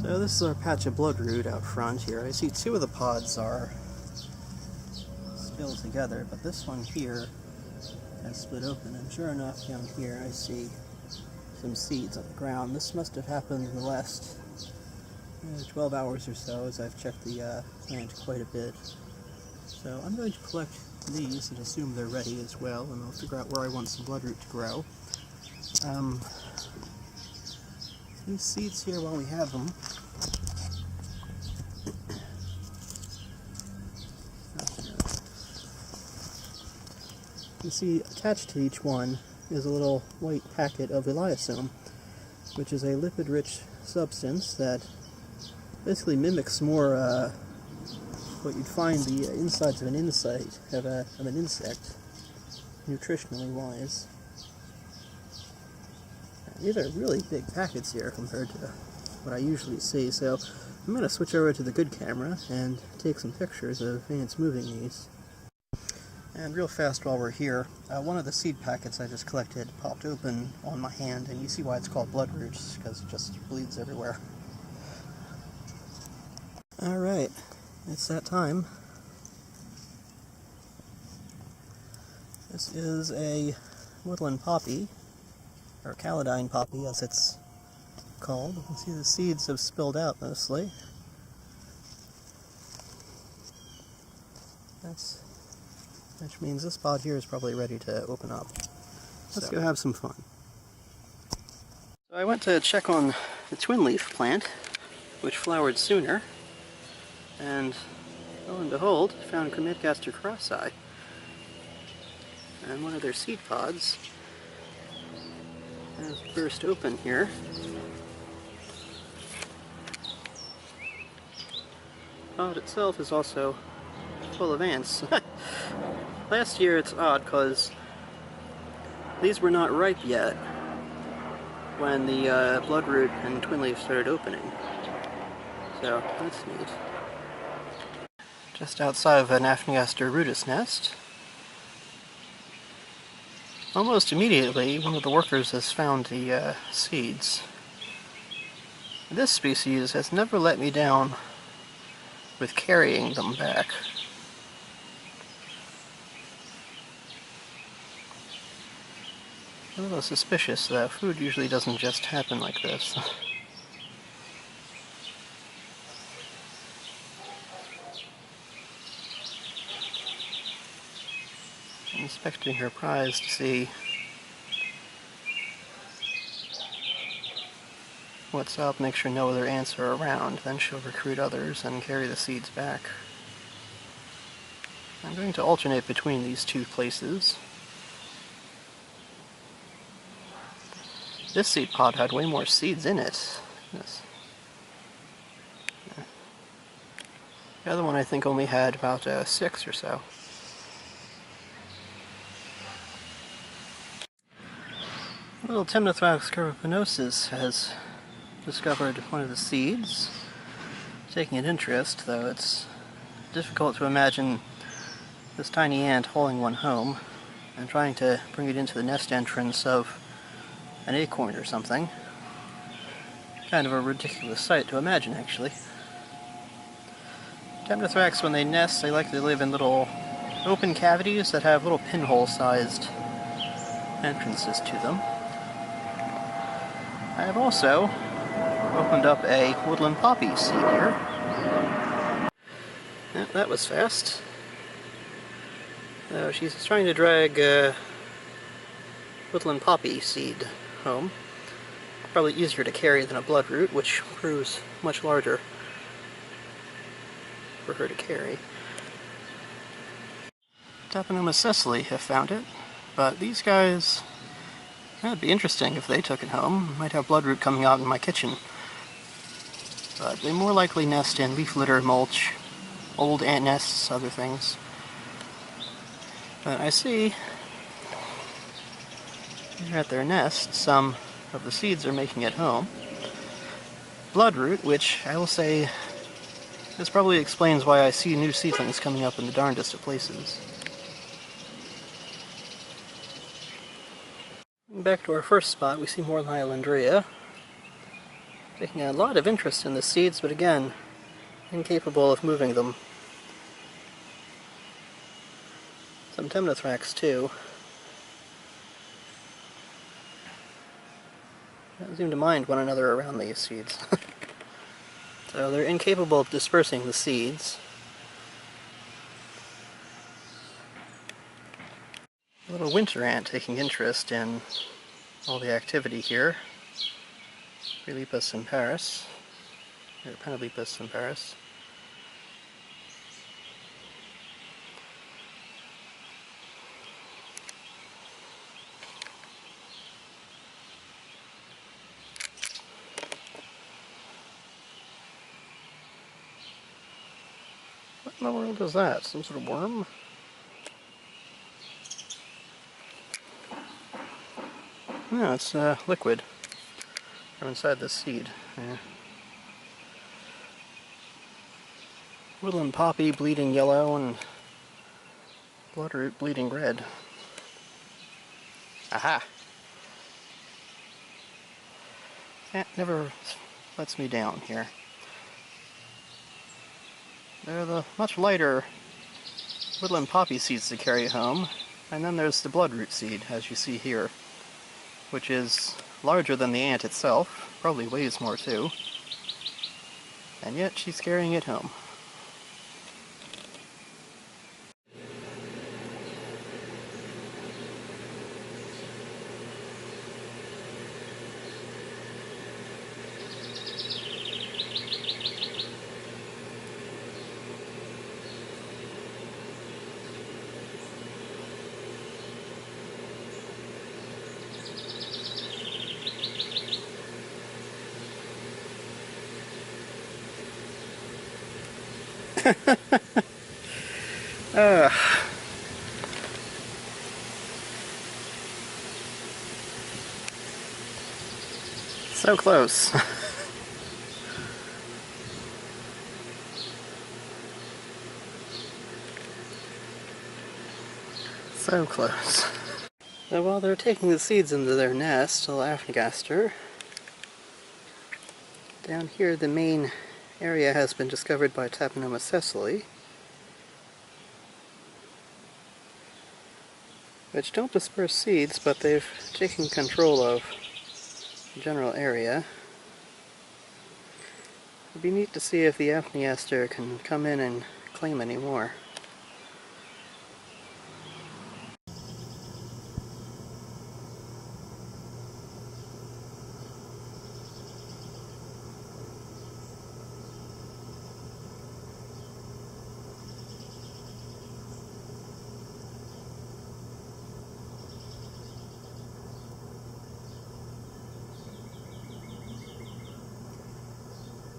So this is our patch of bloodroot out front here. I see two of the pods are still together, but this one here has split open, and sure enough down here I see some seeds on the ground. This must have happened in the last 12 hours or so, as I've checked the plant quite a bit. So I'm going to collect these and assume they're ready as well, and I'll figure out where I want some bloodroot to grow. These seeds here, while we have them, you see attached to each one is a little white packet of iliosome, which is a lipid-rich substance that basically mimics more what you'd find the insides of an insect, of an insect, nutritionally wise. These are really big packets here compared to what I usually see, so I'm going to switch over to the good camera and take some pictures of ants moving these. And real fast while we're here, one of the seed packets I just collected popped open on my hand, and you see why it's called bloodroot, because it just bleeds everywhere. Alright, it's that time. This is a woodland poppy, or calodine poppy as it's called. You can see the seeds have spilled out mostly. Which means this pod here is probably ready to open up. Let's go have some fun. So I went to check on the twin leaf plant, which flowered sooner, and lo and behold, found Myrmecochory. And one of their seed pods has burst open here. The pod itself is also full of ants. Last year it's odd because these were not ripe yet when the bloodroot and twin leaf started opening. So that's neat. Just outside of an Aphniaster rudis nest, almost immediately one of the workers has found the seeds. This species has never let me down with carrying them back. A little suspicious, though. Food usually doesn't just happen like this. Inspecting her prize to see what's up, make sure no other ants are around, then she'll recruit others and carry the seeds back. I'm going to alternate between these two places. This seed pod had way more seeds in it. Yes. The other one I think only had about 6 or so. Little Temnothorax carapinosis has discovered one of the seeds, taking an interest, though it's difficult to imagine this tiny ant hauling one home and trying to bring it into the nest entrance of an acorn or something. Kind of a ridiculous sight to imagine, actually. Temnothorax, when they nest, they like to live in little open cavities that have little pinhole-sized entrances to them. I have also opened up a woodland poppy seed here. Yeah, that was fast. She's trying to drag woodland poppy seed home. Probably easier to carry than a bloodroot, which proves much larger for her to carry. Tapenoma Cecily have found it, but these guys, that'd be interesting if they took it home. Might have bloodroot coming out in my kitchen. But they more likely nest in leaf litter, mulch, old ant nests, other things. But I see here at their nest, some of the seeds are making it home. Bloodroot, which I will say, this probably explains why I see new seedlings coming up in the darndest of places. Back to our first spot, we see more Lyolandria. Taking a lot of interest in the seeds, but again, incapable of moving them. Some Temnothracks too. Don't seem to mind one another around these seeds. So they're incapable of dispersing the seeds. A little winter ant taking interest in all the activity here. Philippus in Paris, or Penelipus in Paris. What in the world is that? Some sort of worm? No, it's liquid from inside the seed. Yeah. Woodland poppy bleeding yellow and bloodroot bleeding red. Aha! Cat never lets me down here. There are the much lighter woodland poppy seeds to carry home, and then there's the bloodroot seed, as you see here, which is larger than the ant itself, probably weighs more too, and yet she's carrying it home. So close. So close. So while they're taking the seeds into their nest, the Afnigaster, down here the main area has been discovered by Tapenoma sessile, which don't disperse seeds, but they've taken control of the general area. It'd be neat to see if the Afnigaster can come in and claim any more.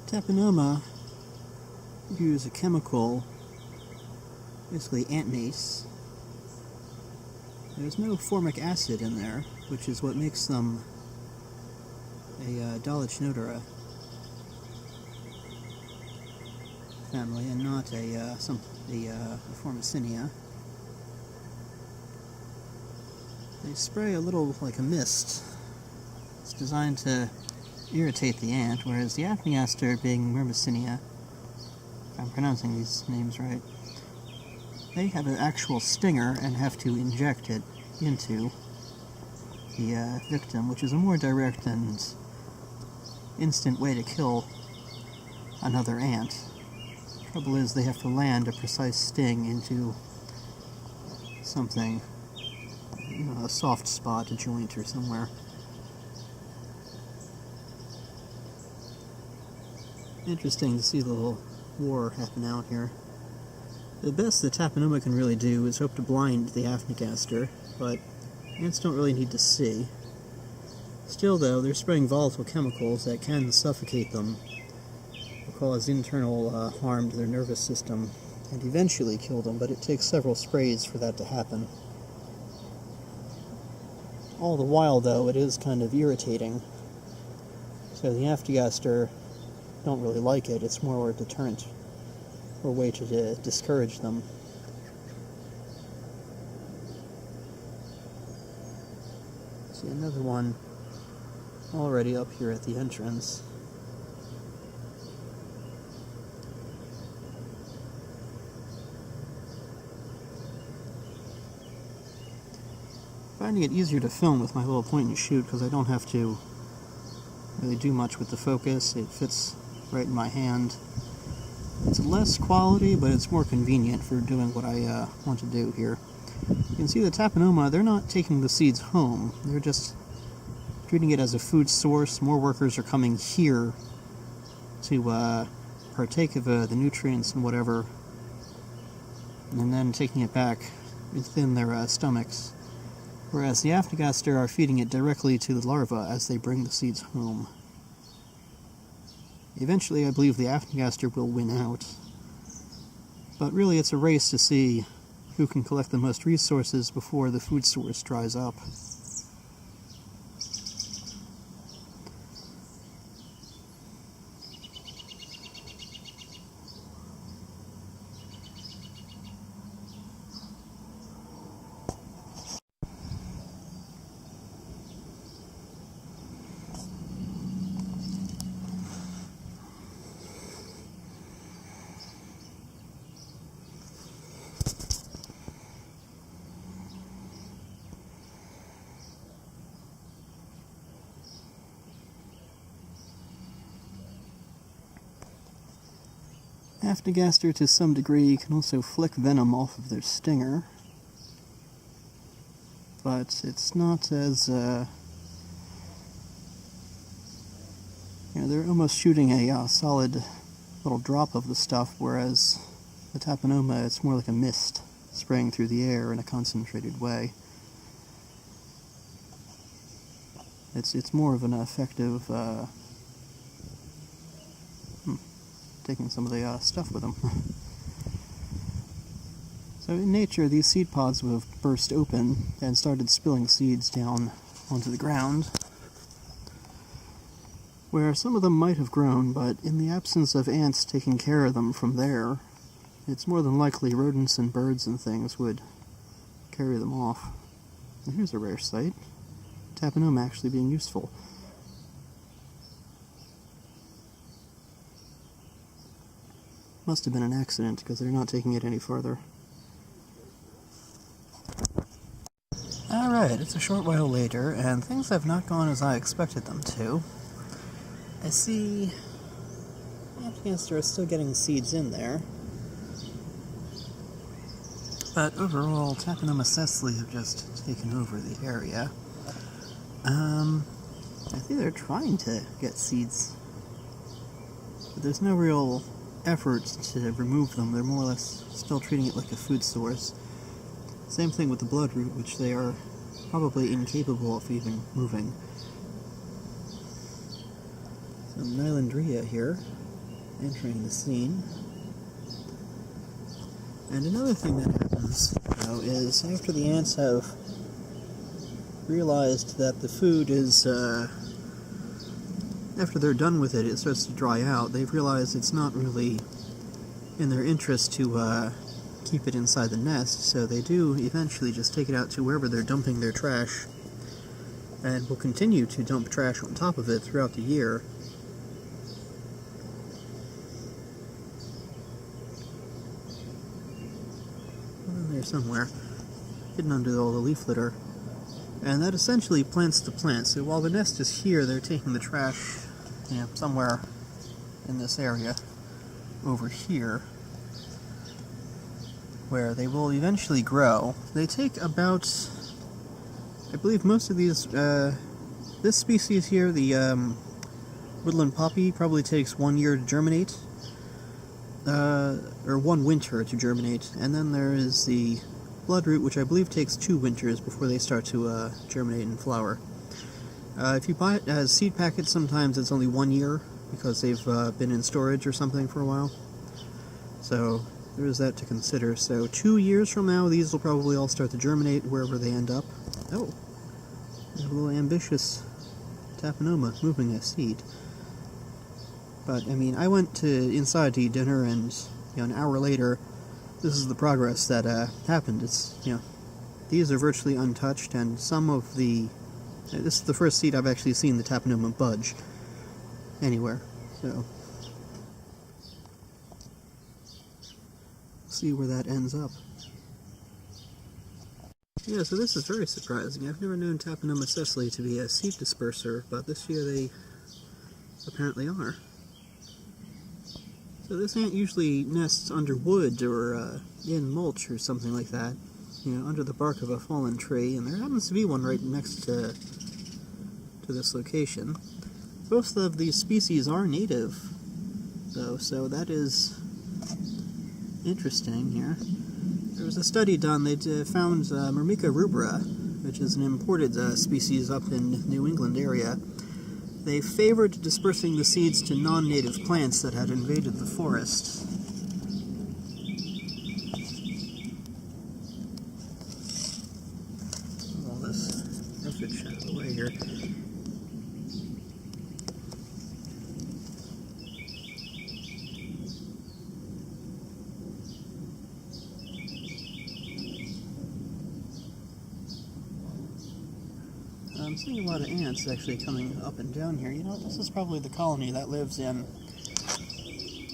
Tapenoma use a chemical, basically ant mace. There's no formic acid in there, which is what makes them a Dolichnoidea family and not a Formicinia. They spray a little like a mist. It's designed to irritate the ant, whereas the Afnigaster, being Myrmecinia, if I'm pronouncing these names right, they have an actual stinger and have to inject it into the victim, which is a more direct and instant way to kill another ant. Trouble is, they have to land a precise sting into something, you know, a soft spot, a joint or somewhere. Interesting to see the little war happen out here. The best that Tapenoma can really do is hope to blind the Afnigaster, but ants don't really need to see. Still though, they're spraying volatile chemicals that can suffocate them, or cause internal harm to their nervous system, and eventually kill them, but it takes several sprays for that to happen. All the while though, it is kind of irritating, so the Afnigaster don't really like it. It's more a deterrent or way to discourage them. See another one already up here at the entrance. Finding it easier to film with my little point and shoot because I don't have to really do much with the focus. It fits right in my hand. It's less quality, but it's more convenient for doing what I want to do here. You can see the Tapenoma, they're not taking the seeds home. They're just treating it as a food source. More workers are coming here to partake of the nutrients and whatever, and then taking it back within their stomachs. Whereas the Afnigaster are feeding it directly to the larvae as they bring the seeds home. Eventually, I believe the Afnigaster will win out. But really, it's a race to see who can collect the most resources before the food source dries up. Afnigaster, to some degree, can also flick venom off of their stinger, but it's not as, they're almost shooting a solid little drop of the stuff, whereas the Tapenoma, it's more like a mist spraying through the air in a concentrated way. It's more of an effective, taking some of the stuff with them. So in nature, these seed pods would have burst open and started spilling seeds down onto the ground, where some of them might have grown, but in the absence of ants taking care of them from there, it's more than likely rodents and birds and things would carry them off. And here's a rare sight. Tapenoma actually being useful. Must have been an accident, because they're not taking it any farther. Alright, it's a short while later, and things have not gone as I expected them to. I see Afnigaster are still getting seeds in there, but overall, Tapenoma sessile have just taken over the area. I think they're trying to get seeds, but there's no real effort to remove them. They're more or less still treating it like a food source. Same thing with the bloodroot, which they are probably incapable of even moving. Some Nylandria here, entering the scene. And another thing that happens, is after the ants have realized that the food is, after they're done with it, it starts to dry out. They've realized it's not really in their interest to keep it inside the nest, so they do eventually just take it out to wherever they're dumping their trash, and will continue to dump trash on top of it throughout the year. There somewhere, hidden under all the leaf litter. And that essentially plants the plant. So while the nest is here, they're taking the trash, somewhere in this area over here, where they will eventually grow. They take about, I believe most of these, this species here, the woodland poppy, probably takes 1 year to germinate, or 1 winter to germinate, and then there is the bloodroot, which I believe takes 2 winters before they start to germinate and flower. If you buy it as seed packets, sometimes it's only 1 year, because they've been in storage or something for a while. So there is that to consider. So 2 years from now, these will probably all start to germinate wherever they end up. Oh, there's a little ambitious Tapenoma moving a seed. But, I went inside to eat dinner, and, an hour later, this is the progress that happened. It's, these are virtually untouched, and some of the... this is the first seed I've actually seen the Tapenoma budge anywhere, so... see where that ends up. Yeah, so this is very surprising. I've never known Tapenomycecily to be a seed disperser, but this year they apparently are. So this ant usually nests under wood or in mulch or something like that, you know, under the bark of a fallen tree, and there happens to be one right next to this location. Both of these species are native, though, so that is interesting here. There was a study done. They found Myrmecochory, which is an imported species up in New England area. They favored dispersing the seeds to non-native plants that had invaded the forest. Move all this roughage out of the way here. I'm seeing a lot of ants actually coming up and down here. You know, this is probably the colony that lives in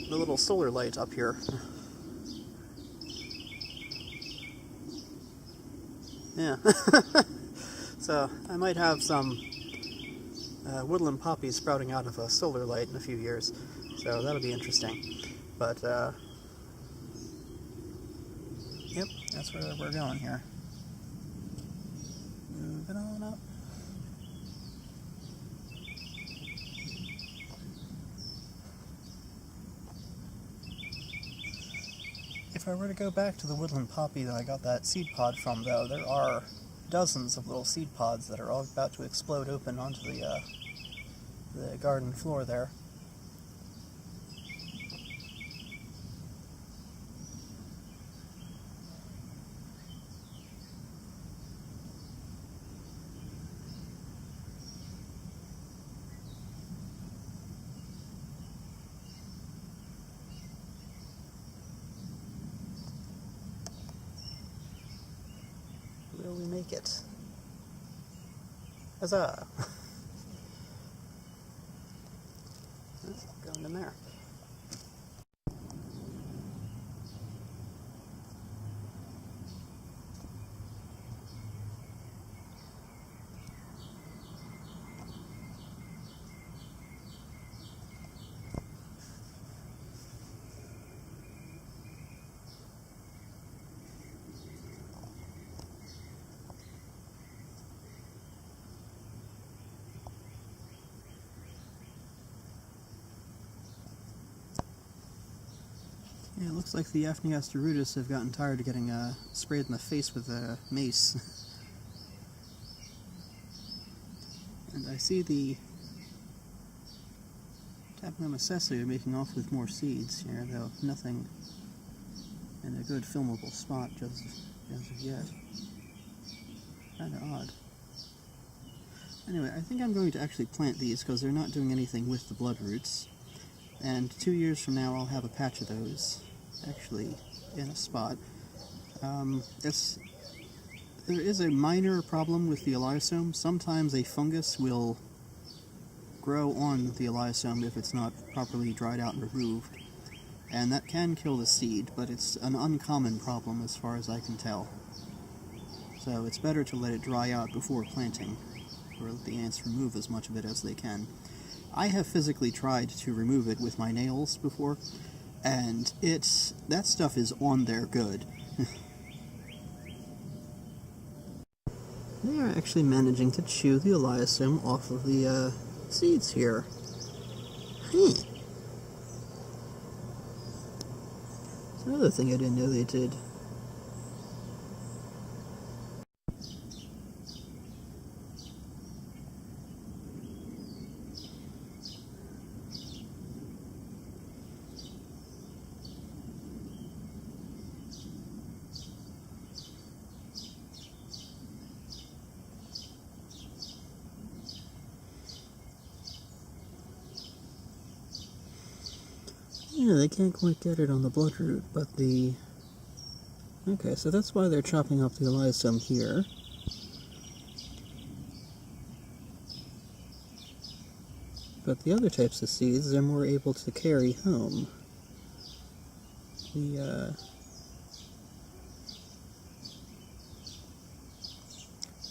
the little solar light up here. Yeah. So, I might have some woodland poppies sprouting out of a solar light in a few years. So, that'll be interesting. But, yep, that's where we're going here. Moving on up. If I were to go back to the woodland poppy that I got that seed pod from, though, there are dozens of little seed pods that are all about to explode open onto the garden floor there. Will we make it? Huzzah! That's going in there. Yeah, it looks like the Aphneosteroides have gotten tired of getting sprayed in the face with a mace. And I see the Tapenomycecily are making off with more seeds here, though nothing in a good filmable spot just as of yet. Kinda odd. Anyway, I think I'm going to actually plant these because they're not doing anything with the bloodroots. And 2 years from now I'll have a patch of those actually in a spot. There is a minor problem with the elaiosome. Sometimes a fungus will grow on the elaiosome if it's not properly dried out and removed. And that can kill the seed, but it's an uncommon problem as far as I can tell. So it's better to let it dry out before planting, or let the ants remove as much of it as they can. I have physically tried to remove it with my nails before, and that stuff is on there good. They are actually managing to chew the elaiosome off of the seeds here. It's another thing I didn't know they did. Yeah, they can't quite get it on the bloodroot, but the... Okay, so that's why they're chopping up the elaiosome here. But the other types of seeds, they're more able to carry home.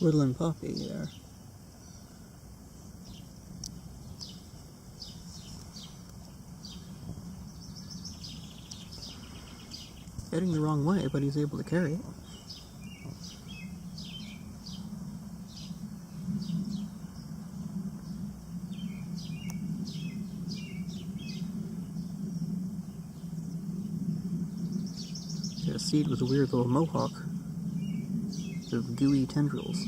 woodland poppy there. Heading the wrong way, but he's able to carry it. Got a seed with a weird little mohawk of gooey tendrils.